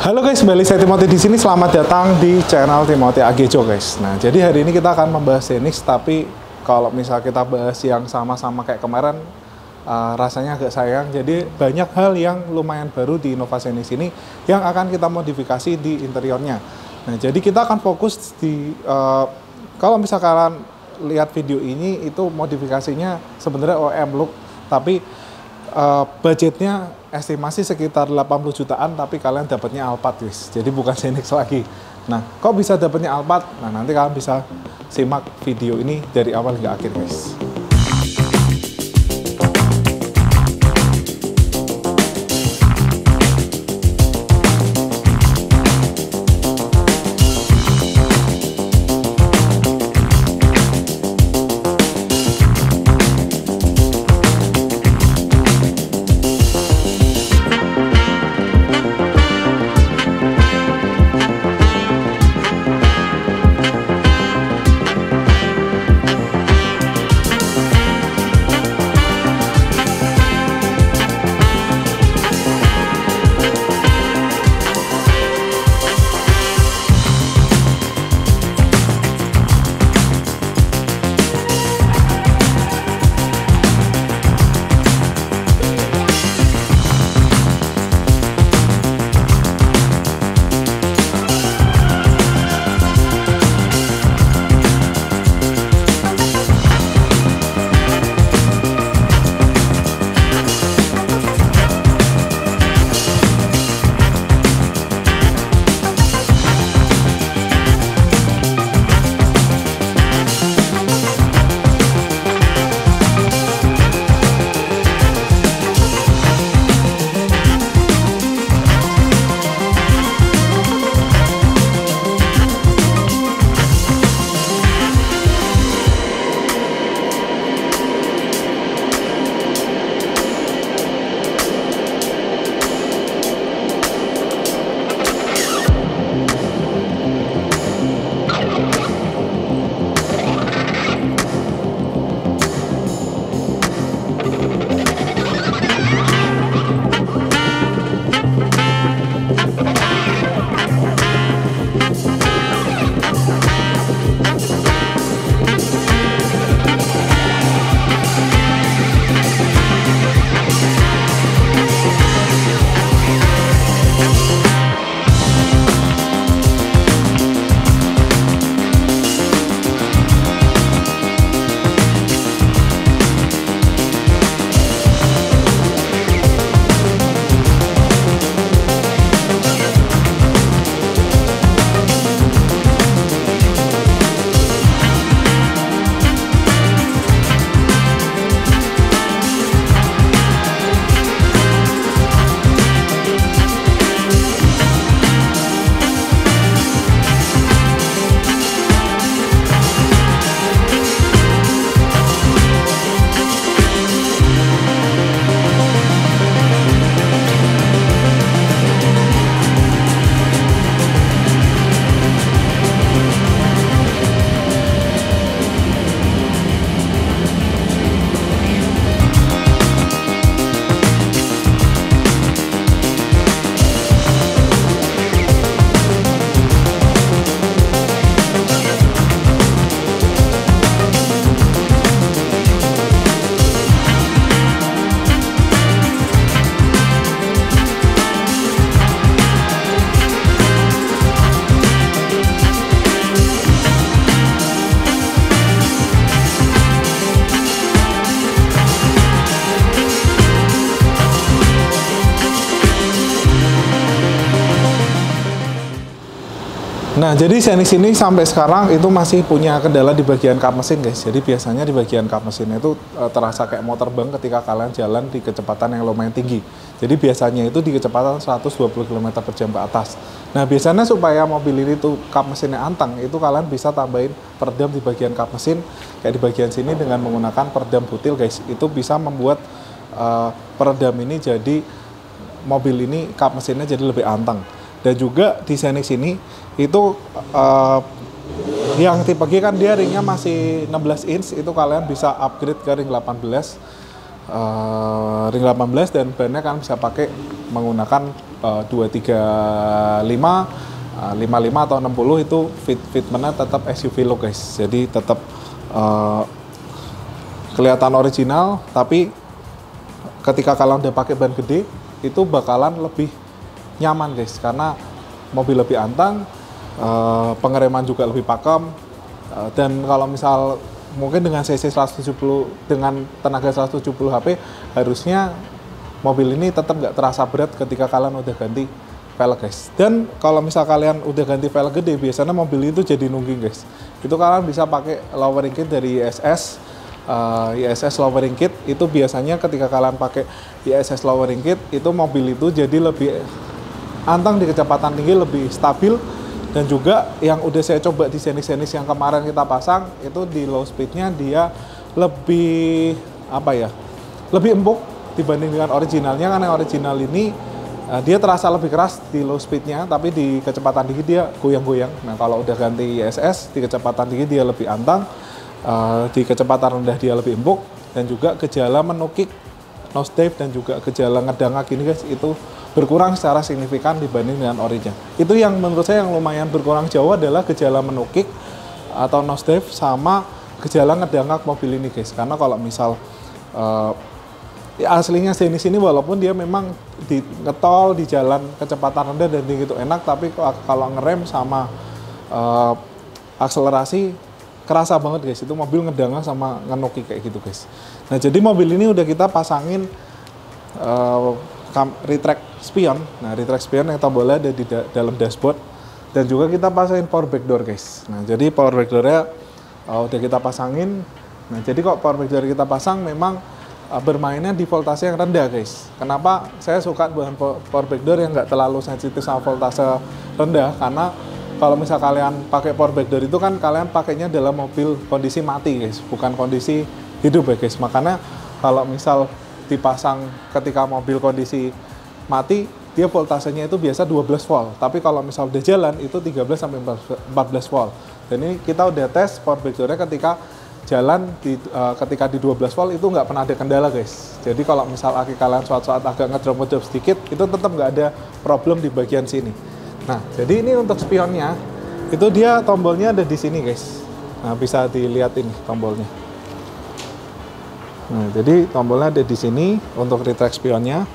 Halo guys, kembali saya Timothy di sini. Selamat datang di channel Timothy Agejo guys. Nah, jadi hari ini kita akan membahas Zenix, tapi kalau misal kita bahas yang sama-sama kayak kemarin, rasanya agak sayang. Jadi banyak hal yang lumayan baru di Innova Zenix ini yang akan kita modifikasi di interiornya. Nah, jadi kita akan fokus di kalau misal kalian lihat video ini itu modifikasinya sebenarnya OEM look, tapi budgetnya estimasi sekitar 80 jutaan, tapi kalian dapatnya Alphard guys. Jadi bukan Zenix lagi. Nah, kok bisa dapatnya Alphard? Nah, nanti kalian bisa simak video ini dari awal hingga akhir guys. Nah, jadi Zenix ini sampai sekarang itu masih punya kendala di bagian kap mesin guys. Jadi biasanya di bagian kap mesinnya itu terasa kayak motor bank ketika kalian jalan di kecepatan yang lumayan tinggi. Jadi biasanya itu di kecepatan 120 km per jam ke atas. Nah, biasanya supaya mobil ini tuh kap mesinnya anteng, itu kalian bisa tambahin peredam di bagian kap mesin. Kayak di bagian sini dengan menggunakan peredam butil guys. Itu bisa membuat peredam ini jadi mobil ini kap mesinnya jadi lebih anteng. Dan juga di Zenix ini itu yang tipe G kan dia ringnya masih 16 inch, itu kalian bisa upgrade ke ring 18 dan bannya kan bisa pakai menggunakan 235, 55 atau 60 itu fitmentnya tetap SUV look guys. Jadi tetap kelihatan original, tapi ketika kalian udah pakai ban gede itu bakalan lebih nyaman guys, karena mobil lebih antang, pengereman juga lebih pakem, dan kalau misal mungkin dengan cc 170 dengan tenaga 170 HP harusnya mobil ini tetap nggak terasa berat ketika kalian udah ganti velg guys. Dan kalau misal kalian udah ganti velg gede, biasanya mobil itu jadi nungging guys. Itu kalian bisa pakai lowering kit dari ISS, ISS lowering kit. Itu biasanya ketika kalian pakai ISS lowering kit, itu mobil itu jadi lebih antang di kecepatan tinggi, lebih stabil. Dan juga yang udah saya coba di Xenix yang kemarin kita pasang, itu di low speednya dia lebih apa ya, lebih empuk dibanding dengan originalnya. Karena original ini dia terasa lebih keras di low speednya, tapi di kecepatan tinggi dia goyang-goyang. Nah kalau udah ganti ISS, di kecepatan tinggi dia lebih antang, di kecepatan rendah dia lebih empuk, dan juga gejala menukik, nosedive, dan juga gejala ngedangak ini guys, itu berkurang secara signifikan dibanding dengan original. Itu yang menurut saya yang lumayan berkurang jauh adalah gejala menukik atau nosedive sama gejala ngedangak mobil ini guys. Karena kalau misal ya aslinya Xenix ini walaupun dia memang di ngetol di jalan kecepatan rendah dan tinggi itu enak, tapi kalau ngerem sama akselerasi kerasa banget guys, itu mobil ngedangak sama ngenukik kayak gitu guys. Nah jadi mobil ini udah kita pasangin retract spion. Nah retract spion yang tombolnya ada di dalam dashboard, dan juga kita pasangin power backdoor guys. Nah jadi power backdoornya udah kita pasangin. Nah jadi kok power backdoor kita pasang memang bermainnya di voltase yang rendah guys. Kenapa saya suka bahan power backdoor yang nggak terlalu sensitif sama voltase rendah? Karena kalau misal kalian pakai power backdoor itu kan kalian pakainya dalam mobil kondisi mati guys, bukan kondisi hidup ya guys. Makanya kalau misal dipasang ketika mobil kondisi mati, dia voltasenya itu biasa 12 volt. Tapi kalau misal udah jalan itu 13 sampai 14 volt. Dan ini kita udah tes power backdoornya ketika jalan ketika di 12 volt itu nggak pernah ada kendala guys. Jadi kalau misal aki kalian suatu saat agak ngedrop sedikit, itu tetap nggak ada problem di bagian sini. Nah jadi ini untuk spionnya, itu dia tombolnya ada di sini guys. Nah bisa dilihat ini tombolnya. Nah, jadi tombolnya ada di sini untuk retract spionnya.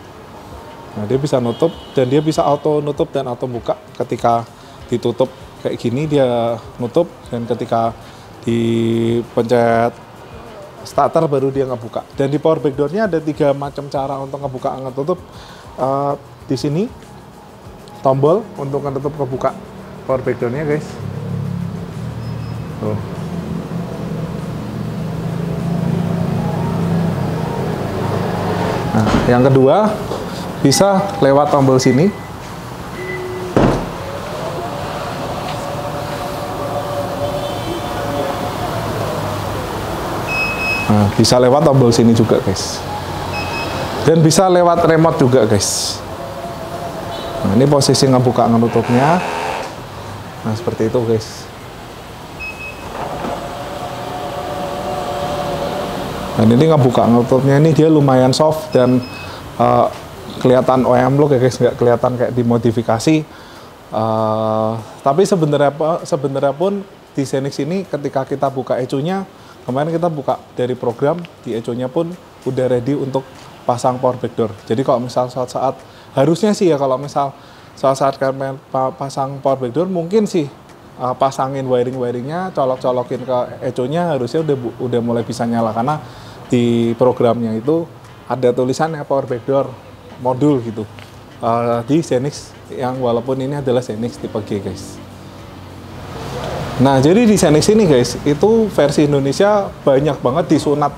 Nah, dia bisa nutup dan dia bisa auto nutup dan auto buka. Ketika ditutup kayak gini dia nutup, dan ketika dipencet starter baru dia ngebuka. Dan di power backdoornya ada 3 macam cara untuk ngebuka ngetutup. Di sini tombol untuk ngetutup ngebuka power backdoornya guys. Tuh. Nah, yang kedua bisa lewat tombol sini. Nah, bisa lewat tombol sini juga guys. Dan bisa lewat remote juga guys. Nah, ini posisi ngebuka nutupnya. Nah, seperti itu guys. Dan ini ngebuka nutupnya ini dia lumayan soft dan kelihatan OEM look ya guys, nggak kelihatan kayak dimodifikasi. Tapi sebenarnya pun di Xenix ini ketika kita buka ecunya, kemarin kita buka dari program, di ecunya pun udah ready untuk pasang power backdoor. Jadi kalau misal saat harusnya sih ya, kalau misal saat kalian pasang power backdoor mungkin sih pasangin wiringnya, colok-colokin ke ecunya, harusnya udah mulai bisa nyala, karena di programnya itu ada tulisannya power backdoor modul gitu di Xenix, yang walaupun ini adalah Xenix tipe G guys. Nah jadi di Xenix ini guys, itu versi Indonesia banyak banget disunat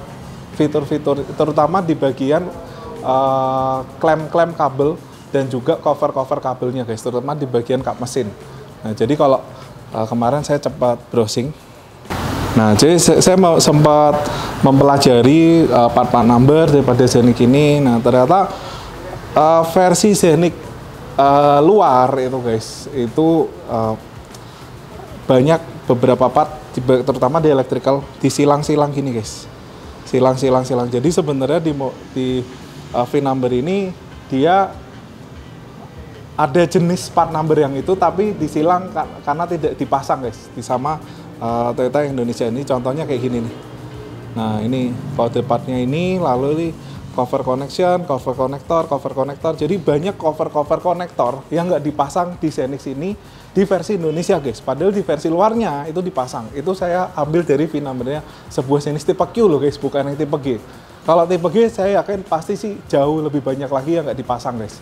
fitur-fitur, terutama di bagian klem-klem kabel dan juga cover-cover kabelnya guys, terutama di bagian kap mesin. Nah jadi kalau kemarin saya cepat browsing. Nah, jadi saya sempat mempelajari part-part number daripada Xenix ini. Nah, ternyata versi Xenix luar itu guys, itu banyak beberapa part, terutama di electrical, di silang-silang gini guys. Silang. Jadi sebenarnya di VIN number ini dia ada jenis part number yang itu tapi disilang karena tidak dipasang guys di sama Toyota Indonesia ini. Contohnya kayak gini nih. Nah ini kode partnya ini, lalu ini cover connection, cover connector. Jadi banyak cover konektor yang nggak dipasang di Xenix ini di versi Indonesia guys. Padahal di versi luarnya itu dipasang. Itu saya ambil dari VIN numbernya sebuah Xenix tipe Q loh guys, bukan yang tipe G. Kalau tipe G saya yakin pasti sih jauh lebih banyak lagi yang nggak dipasang guys.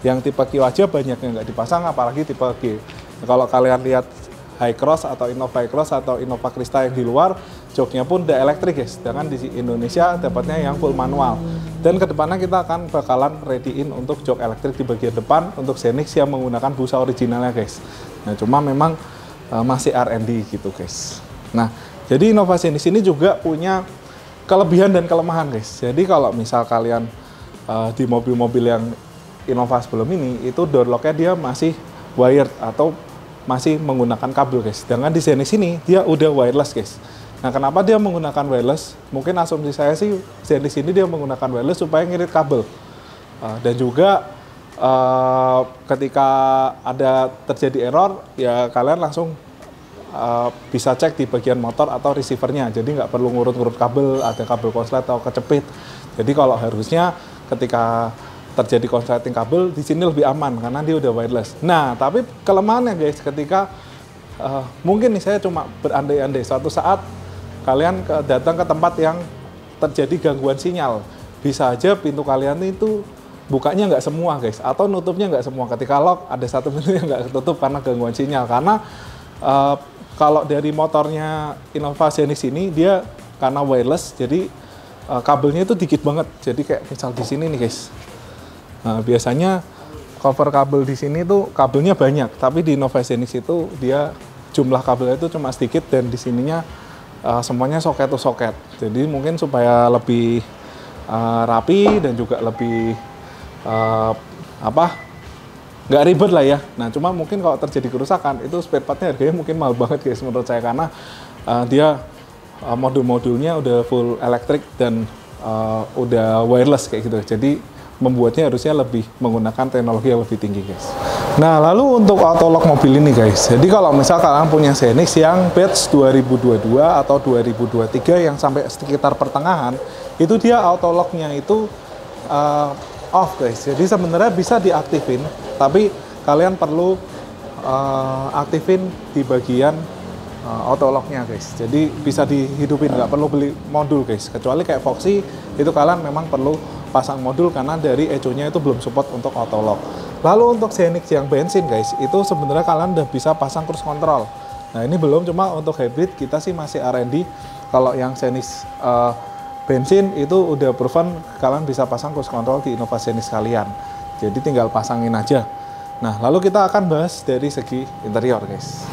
Yang tipe Q aja banyak yang nggak dipasang, apalagi tipe G. Nah, kalau kalian lihat Hi-Cross atau Innova Hi-Cross atau Innova Krista yang di luar, joknya pun udah elektrik guys. Sedangkan di Indonesia dapatnya yang full manual. Dan kedepannya kita akan bakalan ready-in untuk jok elektrik di bagian depan untuk Xenix yang menggunakan busa originalnya guys. Nah cuma memang masih R&D gitu guys. Nah jadi Innova Xenix ini juga punya kelebihan dan kelemahan guys. Jadi kalau misal kalian di mobil-mobil yang Innova sebelum ini, itu door lock-nya dia masih wired atau masih menggunakan kabel guys. Sedangkan di Xenix ini dia udah wireless guys. Nah kenapa dia menggunakan wireless? Mungkin asumsi saya sih Xenix ini dia menggunakan wireless supaya ngirit kabel. Dan juga ketika ada terjadi error ya kalian langsung bisa cek di bagian motor atau receivernya. Jadi nggak perlu ngurut-ngurut kabel, ada kabel konslet atau kecepit. Jadi kalau harusnya ketika terjadi konsleting kabel di sini lebih aman karena dia udah wireless. Nah, tapi kelemahannya guys ketika mungkin nih saya cuma berandai-andai suatu saat kalian datang ke tempat yang terjadi gangguan sinyal, bisa aja pintu kalian itu bukanya nggak semua guys, atau nutupnya nggak semua. Ketika lock ada satu pintu yang nggak ketutup karena gangguan sinyal. Karena kalau dari motornya Innova Xenix ini dia karena wireless, jadi kabelnya itu dikit banget. Jadi kayak misal di sini nih guys. Nah, biasanya cover kabel di sini tuh kabelnya banyak, tapi di Innova Xenix itu dia jumlah kabelnya itu cuma sedikit dan di sininya semuanya soket to soket. Jadi mungkin supaya lebih rapi dan juga lebih nggak ribet lah ya. Nah cuma mungkin kalau terjadi kerusakan itu spare partnya harganya mungkin mahal banget guys menurut saya, karena dia modul-modulnya udah full elektrik dan udah wireless kayak gitu. Jadi membuatnya harusnya lebih menggunakan teknologi yang lebih tinggi guys. Nah lalu untuk auto lock mobil ini guys, jadi kalau misal kalian punya Xenix yang batch 2022 atau 2023 yang sampai sekitar pertengahan, itu dia auto locknya itu off guys. Jadi sebenarnya bisa diaktifin, tapi kalian perlu aktifin di bagian auto locknya guys. Jadi bisa dihidupin, nggak perlu beli modul guys. Kecuali kayak Foxy itu kalian memang perlu pasang modul karena dari ECO-nya itu belum support untuk auto lock. Lalu untuk Xenix yang bensin guys, itu sebenarnya kalian udah bisa pasang cruise control. Nah ini belum, cuma untuk hybrid kita sih masih R&D. Kalau yang Xenix bensin itu udah proven kalian bisa pasang cruise control di Innova Xenix kalian. Jadi tinggal pasangin aja. Nah lalu kita akan bahas dari segi interior guys.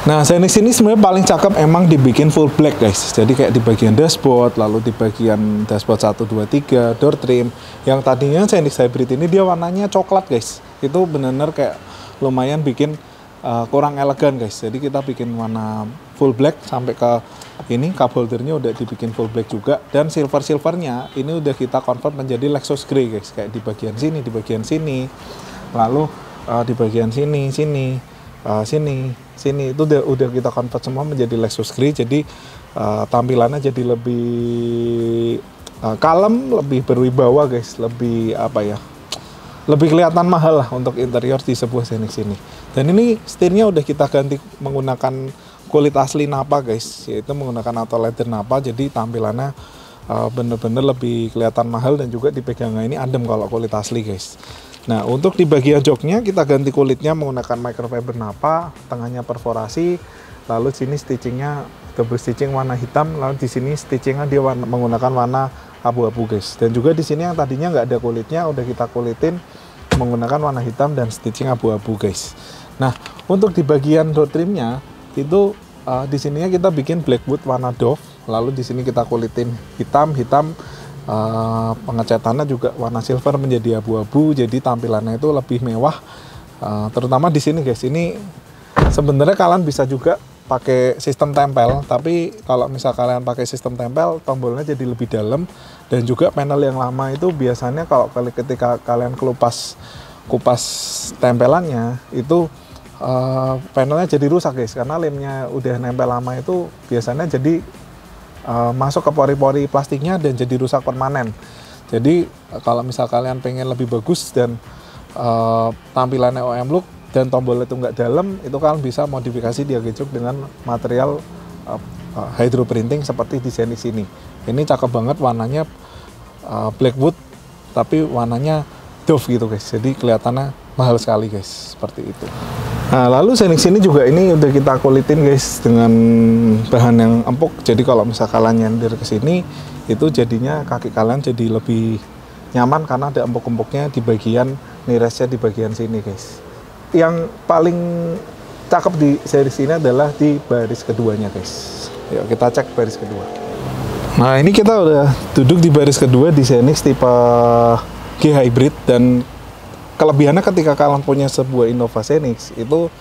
Nah, Xenix ini sebenarnya paling cakep emang dibikin full black guys. Jadi kayak di bagian dashboard, lalu di bagian dashboard 1, 2, 3, door trim. Yang tadinya Xenix Hybrid ini dia warnanya coklat guys. Itu bener-bener kayak lumayan bikin kurang elegan guys. Jadi kita bikin warna full black sampai ke ini, cup holdernya udah dibikin full black juga. Dan silvernya ini udah kita convert menjadi Lexus Grey guys. Kayak di bagian sini, di bagian sini. Lalu di bagian sini, sini itu udah kita convert semua menjadi Lexus Grey. Jadi tampilannya jadi lebih kalem, lebih berwibawa guys, lebih lebih kelihatan mahal lah untuk interior di sebuah Xenix ini. Dan ini setirnya udah kita ganti menggunakan kulit asli Napa guys, yaitu menggunakan auto leather Napa. Jadi tampilannya bener-bener lebih kelihatan mahal dan juga dipegangnya ini adem kalau kulit asli guys. Nah untuk di bagian joknya kita ganti kulitnya menggunakan microfiber Napa, tengahnya perforasi, lalu sini stitchingnya double stitching warna hitam, lalu di sini stitchingnya dia menggunakan warna abu-abu guys. Dan juga di sini yang tadinya nggak ada kulitnya udah kita kulitin menggunakan warna hitam dan stitching abu-abu guys. Nah untuk di bagian door trimnya itu di sininya kita bikin blackwood warna Dove, lalu di sini kita kulitin hitam. Pengecatannya juga warna silver menjadi abu-abu, jadi tampilannya itu lebih mewah. Terutama di sini guys, ini sebenarnya kalian bisa juga pakai sistem tempel, tapi kalau misal kalian pakai sistem tempel, tombolnya jadi lebih dalam. Dan juga panel yang lama itu biasanya kalau ketika kalian kelupas kupas tempelannya itu panelnya jadi rusak guys, karena lemnya udah nempel lama itu biasanya jadi masuk ke pori-pori plastiknya dan jadi rusak permanen. Jadi kalau misal kalian pengen lebih bagus dan tampilannya OEM look dan tombolnya itu nggak dalam, itu kalian bisa modifikasi di Agejok dengan material hydro printing seperti di Xenix ini. Ini cakep banget, warnanya blackwood tapi warnanya doff gitu guys, jadi kelihatannya mahal sekali guys, seperti itu. Nah, lalu Xenix ini juga ini udah kita kulitin guys dengan bahan yang empuk. Jadi kalau misal kalian nyender ke sini itu jadinya kaki kalian jadi lebih nyaman karena ada empuk-empuknya di bagian niresnya di bagian sini guys. Yang paling cakep di series ini adalah di baris keduanya guys. Yuk kita cek baris kedua. Nah, ini kita udah duduk di baris kedua di Xenix tipe G Hybrid, dan kelebihannya ketika kalian punya sebuah Innova Xenix itu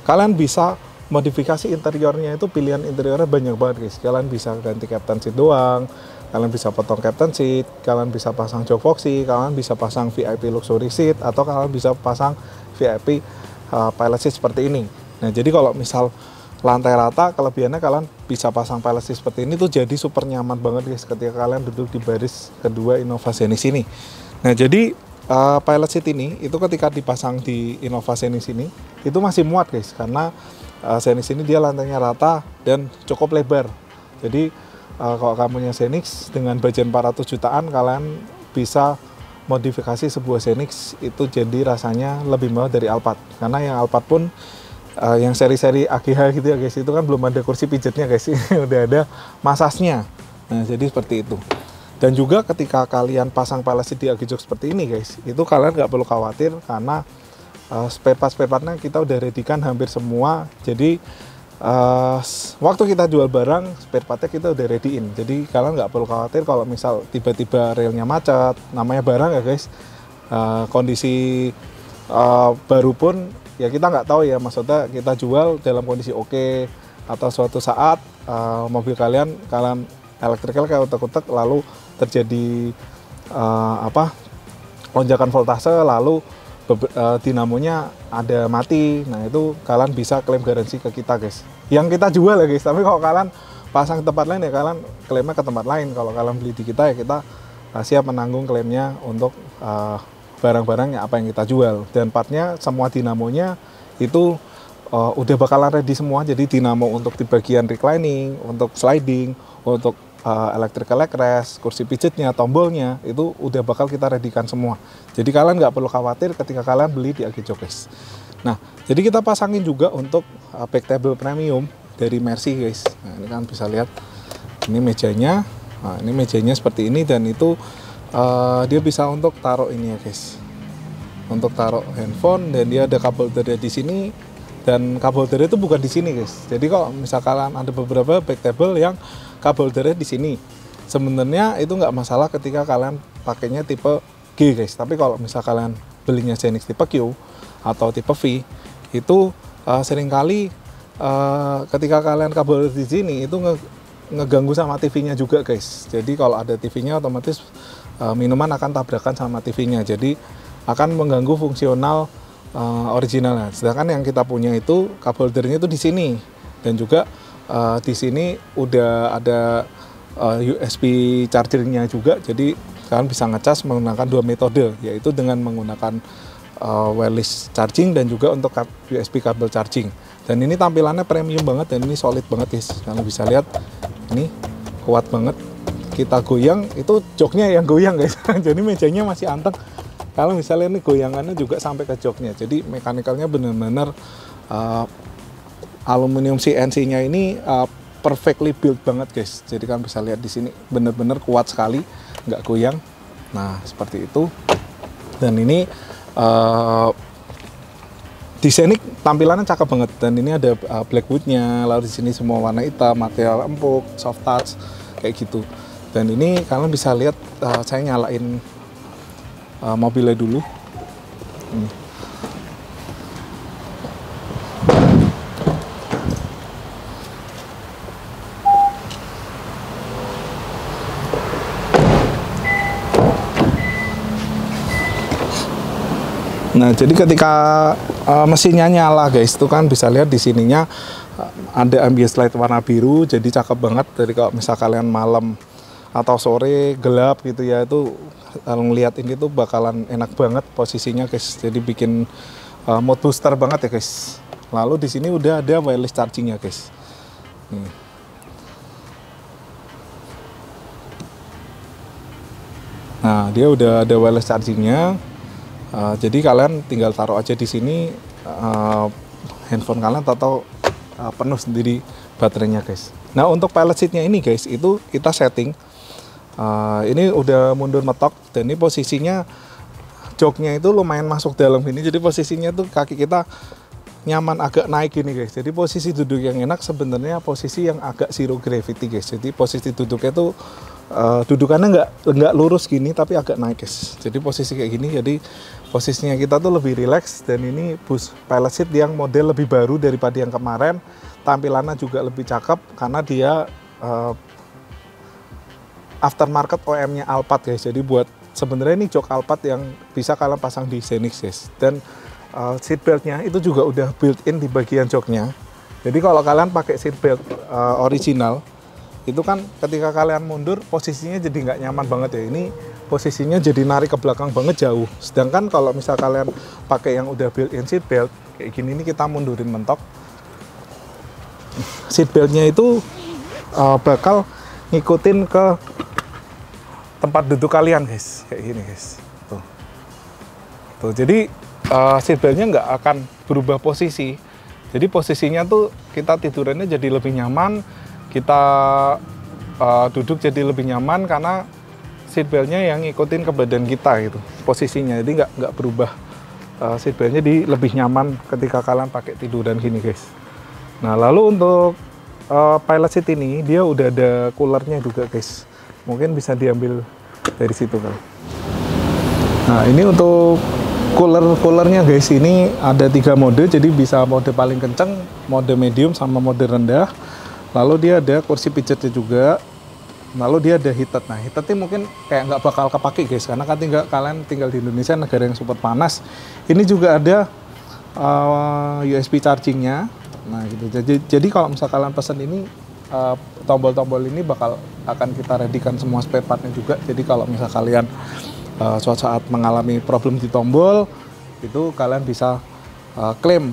kalian bisa modifikasi interiornya, itu pilihan interiornya banyak banget guys. Kalian bisa ganti captain seat doang, kalian bisa potong captain seat, kalian bisa pasang jok boxy, kalian bisa pasang VIP luxury seat, atau kalian bisa pasang VIP pilot seat seperti ini. Nah, jadi kalau misal lantai rata, kelebihannya kalian bisa pasang pilot seat seperti ini tuh jadi super nyaman banget guys ketika kalian duduk di baris kedua Innova Xenix ini. Nah, jadi pilot seat ini itu ketika dipasang di Innova Xenix ini itu masih muat guys, karena Xenix ini dia lantainya rata dan cukup lebar. Jadi kalau kamu punya Xenix dengan budget 400 jutaan, kalian bisa modifikasi sebuah Xenix itu jadi rasanya lebih mewah dari Alphard. Karena yang Alphard pun yang seri-seri AGH gitu ya guys, itu kan belum ada kursi pijatnya guys, udah ada masasnya. Nah, jadi seperti itu. Dan juga ketika kalian pasang pilot seat di Agejok seperti ini guys, itu kalian nggak perlu khawatir karena spare partnya kita udah ready-kan hampir semua. Jadi waktu kita jual barang, spare partnya kita udah ready-in. Jadi kalian nggak perlu khawatir kalau misal tiba-tiba relnya macet, namanya barang ya guys. Kondisi baru pun ya kita nggak tahu ya, maksudnya kita jual dalam kondisi oke, atau suatu saat mobil kalian elektrikal kayak utek-utek lalu terjadi lonjakan voltase, lalu dinamonya ada mati. Nah, itu kalian bisa klaim garansi ke kita guys, yang kita jual ya guys. Tapi kalau kalian pasang ke tempat lain ya kalian klaimnya ke tempat lain. Kalau kalian beli di kita ya kita siap menanggung klaimnya untuk barang-barangnya apa yang kita jual. Dan partnya semua dinamonya itu udah bakalan ready semua. Jadi dinamo untuk di bagian reclining, untuk sliding, untuk electrical leg rest, kursi pijatnya, tombolnya itu udah bakal kita ready-kan semua. Jadi kalian nggak perlu khawatir ketika kalian beli di Agejok guys. Nah, jadi kita pasangin juga untuk back table premium dari Mercy guys. Nah, ini kan bisa lihat ini mejanya. Nah, ini mejanya seperti ini, dan itu dia bisa untuk taruh ini ya guys, untuk taruh handphone, dan dia ada kabel holder di sini, dan kabel holder itu bukan di sini guys. Jadi kalau misalkan ada beberapa back table yang kabel holdernya di sini, sebenarnya itu nggak masalah ketika kalian pakainya tipe G guys. Tapi kalau misal kalian belinya Xenix tipe Q atau tipe V, itu seringkali ketika kalian kabel holder di sini itu ngeganggu sama TV-nya juga guys. Jadi kalau ada TV-nya otomatis minuman akan tabrakan sama TV-nya, jadi akan mengganggu fungsional originalnya. Sedangkan yang kita punya itu kabel holdernya itu di sini, dan juga di sini udah ada USB chargernya juga. Jadi kalian bisa ngecas menggunakan dua metode, yaitu dengan menggunakan wireless charging dan juga untuk USB kabel charging. Dan ini tampilannya premium banget, dan ini solid banget guys. Kalian bisa lihat ini kuat banget. Kita goyang itu joknya yang goyang guys. Jadi mejanya masih anteng. Kalau misalnya ini goyangannya juga sampai ke joknya. Jadi mekanikalnya benar-benar aluminium CNC-nya ini perfectly built banget guys. Jadi kan bisa lihat di sini benar-benar kuat sekali, nggak goyang. Nah, seperti itu. Dan ini di Xenix tampilannya cakep banget, dan ini ada blackwoodnya, lalu di sini semua warna hitam, material empuk, soft touch kayak gitu. Dan ini kalian bisa lihat, saya nyalain mobilnya dulu. Nah, jadi ketika mesinnya nyala guys, itu kan bisa lihat di sininya ada ambient light warna biru, jadi cakep banget. Jadi kalau misal kalian malam atau sore gelap gitu ya, itu kalau ngeliat ini tuh bakalan enak banget posisinya guys. Jadi bikin mood booster banget ya guys. Lalu di sini udah ada wireless chargingnya guys. Nih. Nah, dia udah ada wireless chargingnya. Jadi kalian tinggal taruh aja di sini handphone kalian atau penuh sendiri baterainya guys. Nah, untuk pilot seatnya ini guys, itu kita setting. Ini udah mundur metok dan ini posisinya joknya itu lumayan masuk dalam ini. Jadi posisinya tuh kaki kita nyaman agak naik gini guys. Jadi posisi duduk yang enak sebenarnya posisi yang agak zero gravity guys. Jadi posisi duduknya tuh dudukannya nggak lurus gini tapi agak naik guys. Jadi posisi kayak gini, jadi posisinya kita tuh lebih relax. Dan ini bus pilot seat yang model lebih baru daripada yang kemarin. Tampilannya juga lebih cakep karena dia aftermarket OEM-nya Alphard guys. Jadi buat sebenarnya ini jok Alphard yang bisa kalian pasang di Xenix guys. Dan seat beltnya itu juga udah built-in di bagian joknya. Jadi kalau kalian pakai seat belt original, itu kan ketika kalian mundur posisinya jadi nggak nyaman banget ya. Ini posisinya jadi narik ke belakang banget jauh. Sedangkan kalau misal kalian pakai yang udah built-in seat belt kayak gini, ini kita mundurin mentok. Seat beltnya itu bakal ngikutin ke tempat duduk kalian guys, kayak gini guys. Tuh jadi seat beltnya nggak akan berubah posisi. Jadi posisinya tuh kita tidurannya jadi lebih nyaman, kita duduk jadi lebih nyaman karena seat beltnya yang ngikutin ke badan kita gitu posisinya. Jadi nggak berubah, seat beltnya di lebih nyaman ketika kalian pakai tiduran gini guys. Nah, lalu untuk pilot seat ini dia udah ada coolernya juga guys. Mungkin bisa diambil dari situ kan. Nah, ini untuk coolernya guys, ini ada 3 mode. Jadi bisa mode paling kenceng, mode medium, sama mode rendah. Lalu dia ada kursi pijatnya juga. Lalu dia ada heated. Nah, heated ini mungkin kayak nggak bakal kepake guys, karena kan kalian tinggal di Indonesia, negara yang super panas. Ini juga ada USB chargingnya. Nah gitu. Jadi kalau misal kalian pesan ini, tombol-tombol ini akan kita readykan semua spare partnya juga. Jadi kalau misal kalian suatu saat mengalami problem di tombol, itu kalian bisa klaim.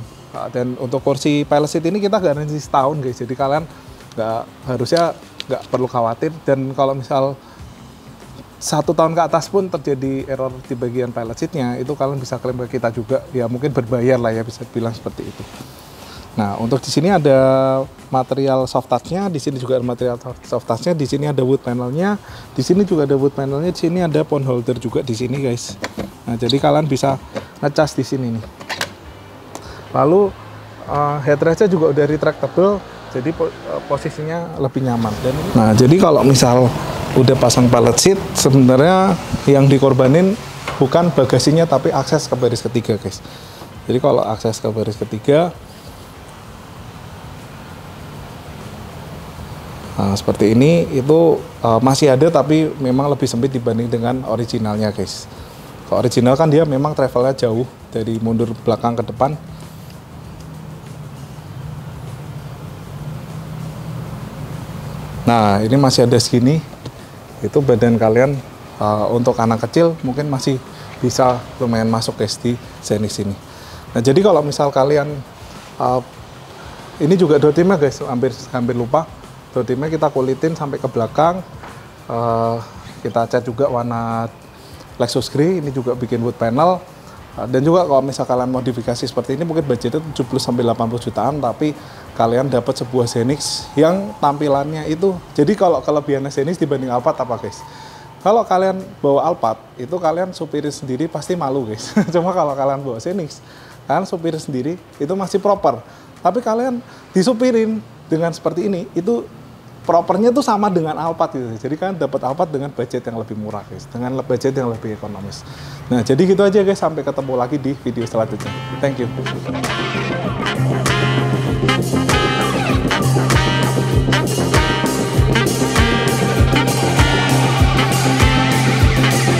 Dan untuk kursi pilot seat ini kita garansi setahun guys. Jadi kalian harusnya nggak perlu khawatir. Dan kalau misal 1 tahun ke atas pun terjadi error di bagian pilot seatnya, itu kalian bisa klaim ke kita juga. Ya mungkin berbayar lah ya, bisa bilang seperti itu. Nah, untuk di sini ada material soft touch-nya, di sini juga ada material soft touch-nya, di sini ada wood panel-nya, di sini juga ada wood panel-nya, di sini ada phone holder juga di sini guys. Nah, jadi kalian bisa ngecas di sini nih. Lalu headrest-nya juga udah retractable, jadi posisinya lebih nyaman. Nah, jadi kalau misal udah pasang pilot seat, sebenarnya yang dikorbanin bukan bagasinya tapi akses ke baris ketiga guys. Jadi kalau akses ke baris ketiga, nah, seperti ini itu masih ada, tapi memang lebih sempit dibanding dengan originalnya guys. Kalau original kan dia memang travelnya jauh dari mundur belakang ke depan. Nah, ini masih ada segini. Itu badan kalian untuk anak kecil mungkin masih bisa lumayan masuk guys di Xenix ini. Nah, jadi kalau misal kalian ini juga door trim-nya guys, hampir lupa. Door trim-nya kita kulitin sampai ke belakang. Kita cat juga warna Lexus Grey, ini juga bikin wood panel. Dan juga kalau misal kalian modifikasi seperti ini, mungkin budgetnya 70-80 jutaan, tapi kalian dapat sebuah Xenix yang tampilannya itu. Jadi kalau kelebihannya Xenix dibanding Alphard apa guys? Kalau kalian bawa Alphard, itu kalian supirin sendiri pasti malu guys. Cuma kalau kalian bawa Xenix, kalian supirin sendiri itu masih proper. Tapi kalian disupirin dengan seperti ini, itu propernya tuh sama dengan Alphard gitu. Jadi kan dapat Alphard dengan budget yang lebih murah guys, dengan budget yang lebih ekonomis. Nah, jadi gitu aja guys, sampai ketemu lagi di video selanjutnya. Thank you.